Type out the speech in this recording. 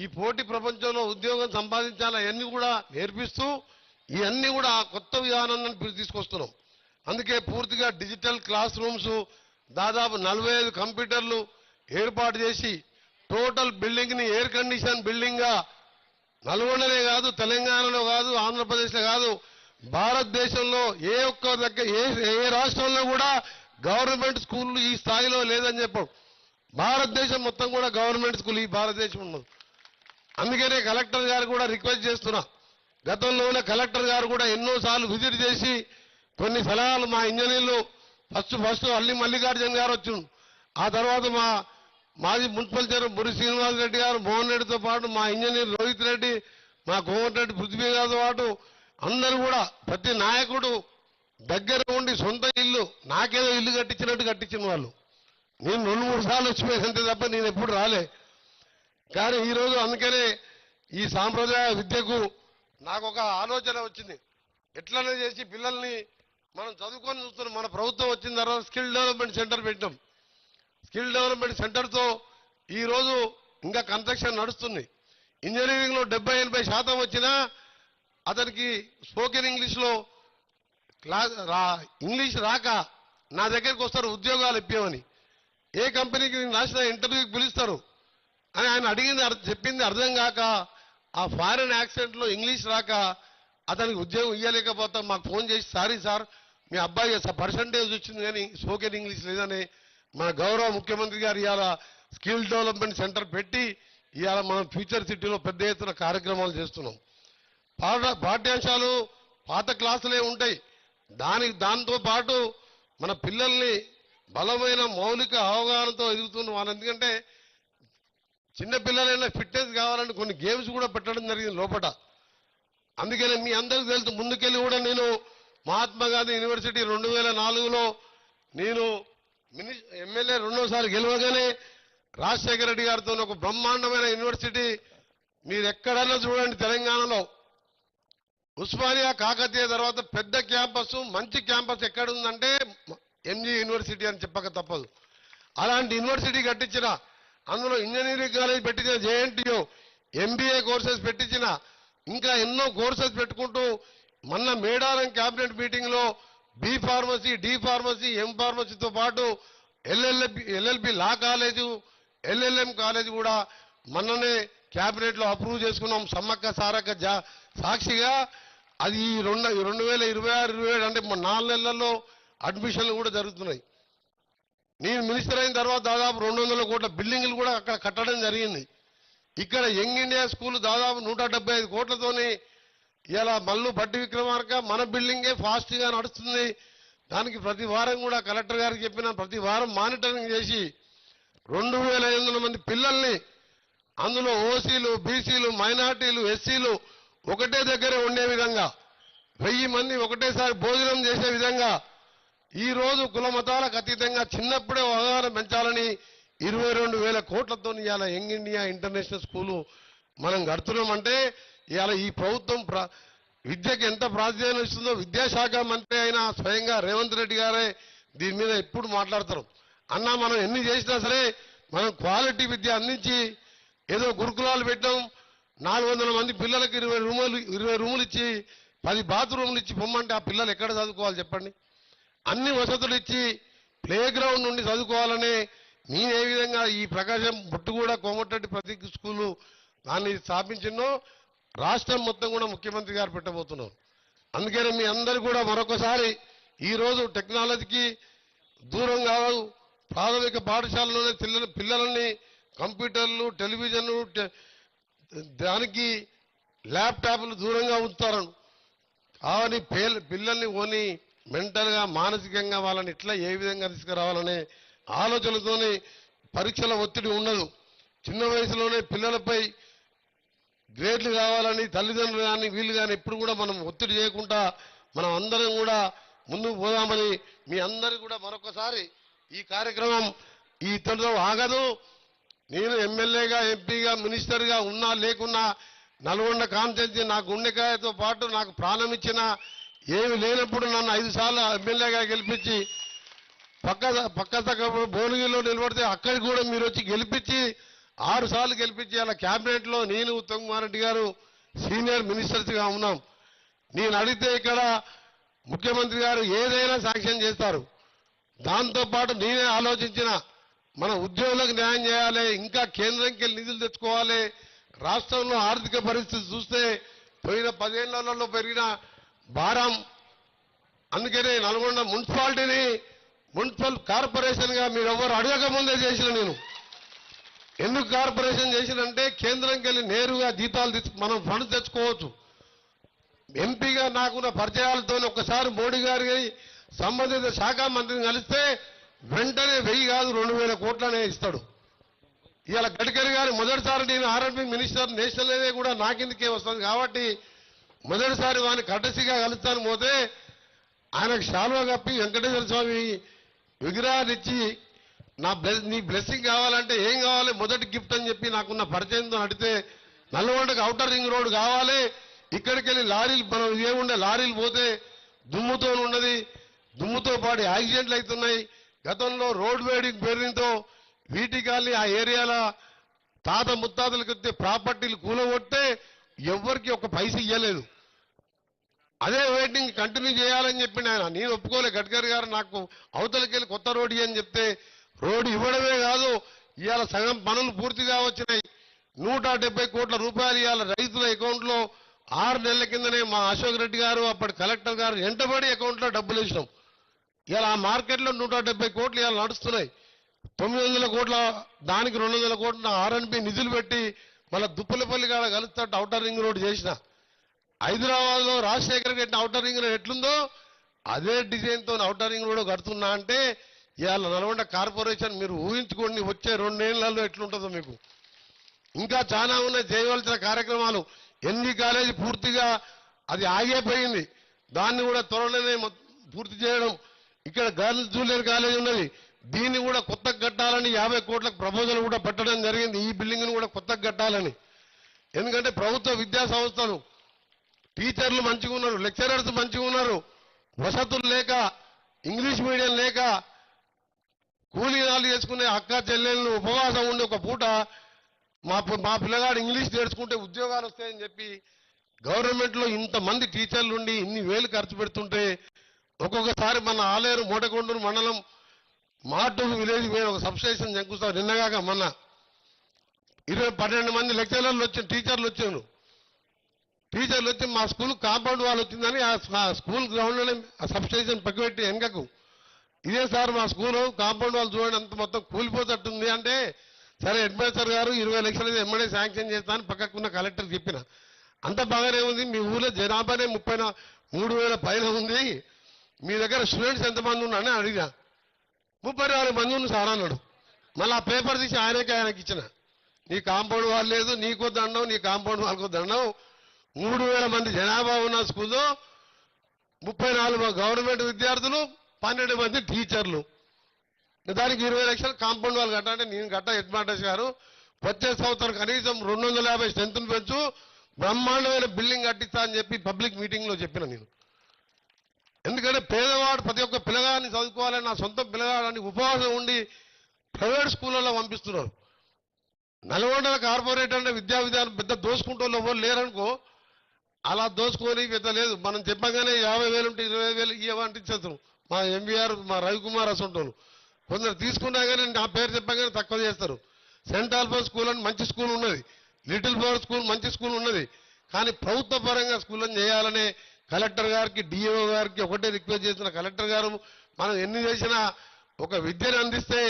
ఈ పోటీ ప్రపంచంలో ఉద్యోగం సంపాదించాలా అవన్నీ కూడా నేర్పిస్తూ ఇవన్నీ కూడా కొత్త విధానాన్ని తీసుకొస్తున్నాం. అందుకే పూర్తిగా డిజిటల్ క్లాస్ రూమ్స్ దాదాపు 45 కంప్యూటర్లు ఏర్పాటు చేసి టోటల్ బిల్డింగ్ ని ఎయిర్ కండిషన్ బిల్డింగ్ గా నల్గొండనే కాదు, తెలంగాణలో కాదు, ఆంధ్రప్రదేశ్లో కాదు, భారతదేశంలో ఏ ఒక్క దగ్గర ఏ రాష్ట్రంలో కూడా గవర్నమెంట్ స్కూళ్ళు ఈ స్థాయిలో లేదని చెప్పాం. భారతదేశం మొత్తం కూడా గవర్నమెంట్ స్కూల్ ఈ భారతదేశం ఉన్నది. అందుకనే కలెక్టర్ గారు కూడా రిక్వెస్ట్ చేస్తున్నా. గతంలోనే కలెక్టర్ గారు కూడా ఎన్నోసార్లు విజిట్ చేసి కొన్ని సలహాలు మా ఇంజనీర్లు ఫస్ట్ అల్లి మల్లికార్జున గారు వచ్చిండు. ఆ తర్వాత మా మాజీ మున్సిపల్ చైర్మన్ బురి శ్రీనివాస్ రెడ్డి గారు, మోహన్ రెడ్డితో పాటు మా ఇంజనీర్ రోహిత్ రెడ్డి, మా కోమటిరెడ్డి పృథ్వీ గారితో పాటు అందరూ కూడా ప్రతి నాయకుడు దగ్గర ఉండి సొంత ఇల్లు నాకేదో ఇల్లు కట్టించినట్టు కట్టించిన వాళ్ళు. నేను 2-3 సార్లు వచ్చిపోయినంతే తప్ప నేను ఎప్పుడు రాలే. కానీ ఈరోజు అందుకనే ఈ సాంప్రదాయ విద్యకు నాకు ఒక ఆలోచన వచ్చింది. ఎట్లనే చేసి పిల్లల్ని మనం చదువుకొని చూస్తున్నాం. మన ప్రభుత్వం వచ్చిన తర్వాత స్కిల్ డెవలప్మెంట్ సెంటర్ పెట్టాం. స్కిల్ డెవలప్మెంట్ సెంటర్తో ఈరోజు ఇంకా కన్స్ట్రక్షన్ నడుస్తుంది. ఇంజనీరింగ్లో 70-80% వచ్చినా అతనికి స్పోకెన్ ఇంగ్లీష్లో ఇంగ్లీష్ రాక నా దగ్గరికి వస్తారు ఉద్యోగాలు ఇప్పామని. ఏ కంపెనీకి రాసిన ఇంటర్వ్యూకి పిలుస్తారు అని ఆయన అడిగింది చెప్పింది అర్థం కాక ఆ ఫారెన్ యాక్సెంట్లో ఇంగ్లీష్ రాక అతనికి ఉద్యోగం ఇవ్వలేకపోతాం. మాకు ఫోన్ చేసి సారీ సార్ మీ అబ్బాయి పర్సంటేజ్ వచ్చింది కానీ స్పోకెన్ ఇంగ్లీష్ లేదని మన గౌరవ ముఖ్యమంత్రి గారు ఇవాళ స్కిల్ డెవలప్మెంట్ సెంటర్ పెట్టి ఇవాళ మనం ఫ్యూచర్ సిటీలో పెద్ద ఎత్తున కార్యక్రమాలు చేస్తున్నాం. పాఠ్యాంశాలు పాత క్లాసులే ఉంటాయి. దాంతో పాటు మన పిల్లల్ని బలమైన మౌలిక అవగాహనతో ఎదుగుతున్న వాళ్ళు. ఎందుకంటే చిన్న పిల్లలైనా ఫిట్నెస్ కావాలని కొన్ని గేమ్స్ కూడా పెట్టడం జరిగింది లోపల. అందుకని మీ అందరికీ తెలుసు ముందుకెళ్ళి కూడా నేను మహాత్మా గాంధీ యూనివర్సిటీ 2004లో నేను ఎమ్మెల్యే రెండోసారి గెలవగానే రాజశేఖర రెడ్డి గారితో ఒక బ్రహ్మాండమైన యూనివర్సిటీ మీరు ఎక్కడన్నా చూడండి తెలంగాణలో ఉస్మానియా కాకతీయ తర్వాత పెద్ద క్యాంపస్ మంచి క్యాంపస్ ఎక్కడుందంటే ఎంజీ యూనివర్సిటీ అని చెప్పక తప్పదు. అలాంటి యూనివర్సిటీ కట్టించిన అందులో ఇంజనీరింగ్ కాలేజ్ పెట్టించిన జేఎన్టీయూ ఎంబీఏ కోర్సెస్ పెట్టించిన ఇంకా ఎన్నో కోర్సెస్ పెట్టుకుంటూ మొన్న మేడారం క్యాబినెట్ మీటింగ్ లో B pharmacy D pharmacy M ఫార్మసీతో పాటు LLB law college LLM college కూడా మొన్ననే క్యాబినెట్ లో అప్రూవ్ చేసుకున్నాం. సమ్మక్క సారక్క సాక్షిగా అది 2026-27 అంటే 4 నెలల్లో అడ్మిషన్లు కూడా జరుగుతున్నాయి. నేను మినిస్టర్ అయిన తర్వాత దాదాపు 200 కోట్ల బిల్డింగ్లు కూడా అక్కడ కట్టడం జరిగింది. ఇక్కడ యంగ్ ఇండియా స్కూల్ దాదాపు 175 కోట్లతోని ఇలా మల్లు బట్టి విక్రమార్క మన బిల్డింగే ఫాస్ట్ గా నడుస్తుంది. దానికి ప్రతి వారం కూడా కలెక్టర్ గారికి చెప్పిన ప్రతి వారం మానిటరింగ్ చేసి 2500 మంది పిల్లల్ని అందులో ఓసీలు బీసీలు మైనార్టీలు ఎస్సీలు ఒకటే దగ్గరే ఉండే విధంగా 1000 మంది ఒకటేసారి భోజనం చేసే విధంగా ఈ రోజు కుల మతాలకు అతీతంగా చిన్నప్పుడే అవగాహన పెంచాలని 22,000 కోట్లతో ఇవాళ యంగ్ ఇండియా ఇంటర్నేషనల్ స్కూలు మనం కడుతున్నామంటే ఇవాళ ఈ ప్రభుత్వం విద్యకు ఎంత ప్రాధాన్యం ఇస్తుందో విద్యాశాఖ మంత్రి అయిన స్వయంగా రేవంత్ రెడ్డి గారే దీని మీద ఎప్పుడు మాట్లాడతారు. అన్నా మనం ఎన్ని చేసినా సరే మనం క్వాలిటీ విద్య అందించి ఏదో గురుకులాలు పెట్టాం 400 మంది పిల్లలకు 20 రూములు ఇచ్చి 10 బాత్రూములు ఇచ్చి పొమ్మంటే ఆ పిల్లలు ఎక్కడ చదువుకోవాలి చెప్పండి. అన్ని వసతులు ఇచ్చి ప్లే గ్రౌండ్ నుండి చదువుకోవాలనే నేను ఏ విధంగా ఈ ప్రకాశం బొట్టుగూడ కోమటిరెడ్డి ప్రతీక్ స్కూలు దాన్ని స్థాపించినో రాష్ట్రం మొత్తం కూడా ముఖ్యమంత్రి గారు పెట్టబోతున్నారు. అందుకని మీ అందరూ కూడా మరొకసారి ఈ రోజు టెక్నాలజీకి దూరం కాదు. ప్రాథమిక పాఠశాలలోనే పిల్లలని కంప్యూటర్లు టెలివిజన్లు దానికి ల్యాప్టాప్లు దూరంగా ఉంచుతారు. కావని పిల్లల్ని ఓని మెంటల్గా మానసికంగా వాళ్ళని ఇట్లా ఏ విధంగా తీసుకురావాలనే ఆలోచనతోనే పరీక్షల ఒత్తిడి ఉండదు. చిన్న వయసులోనే పిల్లలపై గ్రేడ్లు కావాలని తల్లిదండ్రులు కానీ వీళ్ళు కానీ ఎప్పుడు కూడా మనం ఒత్తిడి చేయకుండా మనం అందరం కూడా ముందుకు పోదామని మీ అందరూ కూడా మరొకసారి ఈ కార్యక్రమం ఈ ఇతరులతో ఆగదు. నేను ఎమ్మెల్యేగా ఎంపీగా మినిస్టర్గా ఉన్నా లేకున్నా నల్గొండ కాన్స్టిట్యున్సీ నాకు గుండెకాయతో పాటు నాకు ప్రాణం ఇచ్చిన ఏమి లేనప్పుడు నన్ను 5 సార్లు ఎమ్మెల్యేగా గెలిపించి పక్క భువనగిరిలో నిలబడితే అక్కడికి కూడా మీరు వచ్చి గెలిపించి 6 సార్లు గెలిపించి అలా క్యాబినెట్ లో నేను ఉత్తమ్ కుమార్ రెడ్డి గారు సీనియర్ మినిస్టర్స్ గా ఉన్నాం. నేను అడిగితే ఇక్కడ ముఖ్యమంత్రి గారు ఏదైనా శాంక్షన్ చేస్తారు. దాంతో పాటు నేనే ఆలోచించిన మన ఉద్యోగులకు న్యాయం చేయాలి, ఇంకా కేంద్రంకి వెళ్ళి నిధులు తెచ్చుకోవాలి. రాష్ట్రంలో ఆర్థిక పరిస్థితి చూస్తే పోయిన 10 ఏళ్లలో పెరిగిన భారం. అందుకనే నల్గొండ మున్సిపాలిటీని మున్సిపల్ కార్పొరేషన్ గా మీరు ఎవరు అడగక ముందే చేసిన నేను. ఎందుకు కార్పొరేషన్ చేసినంటే కేంద్రంకి వెళ్ళి నేరుగా జీతాలు మనం ఫండ్స్ తెచ్చుకోవచ్చు. ఎంపీగా నాకున్న పరిచయాలతో ఒక్కసారి మోడీ గారికి సంబంధిత శాఖ మంత్రిని కలిస్తే వెంటనే 1000 కాదు 2000 కోట్లనే ఇస్తాడు. ఇవాళ గడ్కరీ గారు మొదటిసారి నేను ఆర్ఎండ్బి మినిస్టర్ నేషనల్ హైవే కూడా నా కిందకే వస్తుంది కాబట్టి మొదటిసారి వాడిని కటసిగా కలుస్తాను పోతే ఆయనకు శాలువా కప్పి వెంకటేశ్వర స్వామి విగ్రహాన్ని ఇచ్చి నీ బ్లెస్సింగ్ కావాలంటే ఏం కావాలి మొదటి గిఫ్ట్ అని చెప్పి నాకున్న పరిచయంతో అడిగితే నల్లగొండకు ఔటర్ రింగ్ రోడ్ కావాలి, ఇక్కడికి వెళ్ళి లారీలు మనం ఏముండే లారీలు పోతే దుమ్ముతో ఉన్నది, దుమ్ముతో పాటు యాక్సిడెంట్లు అవుతున్నాయి. గతంలో రోడ్ వేడింగ్ పేరుతో వీటి కాలనీ ఆ ఏరియాల తాత ముత్తాతలకు వచ్చే ప్రాపర్టీలు కూలగొట్టే ఎవరికి ఒక పైస ఇవ్వలేదు. అదే వెయిటింగ్ కంటిన్యూ చేయాలని చెప్పిండు ఆయన. నేను ఒప్పుకోలే. గడ్కరీ గారు నాకు అవతలకి వెళ్ళి కొత్త రోడ్డు అని చెప్తే రోడ్డు ఇవ్వడమే కాదు ఇవాళ సగం పనులు పూర్తిగా వచ్చినాయి. 170 కోట్ల రూపాయలు ఇవాళ రైతుల అకౌంట్ లో 6 నెలల కిందనే మా అశోక్ రెడ్డి గారు అప్పటి కలెక్టర్ గారు వెంటబడి అకౌంట్ లో డబ్బులు వేసినాం. ఇలా ఆ మార్కెట్ లో 170 కోట్లు ఇవాళ నడుస్తున్నాయి. 900 కోట్ల దానికి 200 కోట్ల ఆర్ఎన్బి నిధులు పెట్టి మళ్ళీ దుప్పలపల్లి కాడ కలుస్తాడు ఔటర్ రింగ్ రోడ్ చేసిన. హైదరాబాద్ లో రాజశేఖర్ కట్టిన ఔటర్ రింగ్ రోడ్ ఎట్లుందో అదే డిజైన్ తో ఔటర్ రింగ్ రోడ్ కడుతున్నా అంటే ఇవాళ నల్గొండ కార్పొరేషన్ మీరు ఊహించుకోండి వచ్చే 2 ఏళ్లలో ఎట్లుంటుందో మీకు. ఇంకా చాలా ఉన్నాయి చేయవలసిన కార్యక్రమాలు. ఎన్వి కాలేజీ పూర్తిగా అది ఆగిపోయింది, దాన్ని కూడా త్వరలోనే పూర్తి చేయడం. ఇక్కడ గర్ల్స్ జూనియర్ కాలేజ్ ఉన్నది, దీన్ని కూడా కొత్తగా కట్టాలని 50 కోట్లకు ప్రపోజల్ కూడా పెట్టడం జరిగింది. ఈ బిల్డింగ్ ను కూడా కొత్తగా కట్టాలని. ఎందుకంటే ప్రభుత్వ విద్యా సంస్థలు టీచర్లు మంచిగా ఉన్నారు, లెక్చరర్స్ మంచిగా ఉన్నారు, వసతులు లేక ఇంగ్లీష్ మీడియం లేక కూలీనాలు చేసుకునే అక్క చెల్లెళ్ళు ఉపవాసం ఉండి ఒక పూట మా పిల్లగాడు ఇంగ్లీష్ నేర్చుకుంటే ఉద్యోగాలు వస్తాయని చెప్పి గవర్నమెంట్ లో ఇంతమంది టీచర్లు ఉండి ఇన్ని వేలు ఖర్చు పెడుతుంటే ఒక్కొక్కసారి మన ఆలేరు మోటకొండూరు మండలం మాటూరు విలేజ్ మీద ఒక సబ్స్టేషన్ శంకుస్థాపన నిన్నగాక మొన్న 12 మంది లెక్చరర్లు వచ్చి టీచర్లు వచ్చారు. టీచర్లు వచ్చి మా స్కూల్ కాంపౌండ్ వాళ్ళు వచ్చిందని ఆ స్కూల్ గ్రౌండ్ లోనే ఆ సబ్స్టేషన్ పక్కపెట్టి వెనకకు ఇదే సార్ మా స్కూల్ కాంపౌండ్ వాళ్ళు చూడండి అంత మొత్తం కూలిపోతట్టుంది అంటే సరే హెడ్ మాస్టర్ గారు 20 లక్షలు ఎమ్మెల్యే శాంక్షన్ చేస్తానని పక్కకున్న కలెక్టర్ చెప్పిన. అంత బాగానే ఉంది, మీ ఊళ్ళో జనాభానే 33,000 పైన ఉంది, మీ దగ్గర స్టూడెంట్స్ ఎంతమంది ఉన్నారని అడిగా. 34 మంది ఉంది సార్ అన్నాడు. మళ్ళీ ఆ పేపర్ తీసి ఆయనకి ఇచ్చిన. నీ కాంపౌండ్ వాళ్ళు లేదు, నీకో దండం, నీ కాంపౌండ్ వాళ్ళకో దండం. 3,000 మంది జనాభా ఉన్న స్కూల్లో 34 గవర్నమెంట్ విద్యార్థులు, 12 మంది టీచర్లు. దానికి 20 లక్షలు కాంపౌండ్ వాళ్ళు కట్టాలంటే నేను కట్ట హెడ్ మాస్టర్స్ గారు వచ్చే సంవత్సరం కనీసం 250 స్ట్రెంత్ను పెంచు, బ్రహ్మాండమైన బిల్డింగ్ కట్టిస్తా అని చెప్పి పబ్లిక్ మీటింగ్ లో చెప్పిన నేను. ఎందుకంటే పేదవాడు ప్రతి ఒక్క పిల్లగాడిని చదువుకోవాలని నా సొంత పిల్లగాడిని ఉపవాసం ఉండి ప్రైవేట్ స్కూళ్ళలో పంపిస్తున్నారు. నల్గొండ కార్పొరేట్ అంటే విద్యా విధానం పెద్ద దోసుకుంటూ ఎవరు లేరనుకో, అలా దోసుకొని పెద్ద లేదు. మనం చెప్పగానే 50,000 ఉంటే 20,000 ఇవ్వంటించేస్తాం. మా ఎంబీఆర్ మా రవికుమార్ అసంటోళ్ళు కొందరు తీసుకున్నా కానీ నా పేరు చెప్పగానే తక్కువ చేస్తారు. సెంట్ ఆల్ఫోన్స్ స్కూల్ అని మంచి స్కూల్ ఉన్నది, లిటిల్ ఫ్లవర్ స్కూల్ మంచి స్కూల్ ఉన్నది, కానీ ప్రభుత్వ పరంగా స్కూళ్ళని చేయాలనే కలెక్టర్ గారికి డిఓ గారికి ఒకటే రిక్వెస్ట్ చేసిన. కలెక్టర్ గారు మనం ఎన్ని చేసినా ఒక విద్యను అందిస్తే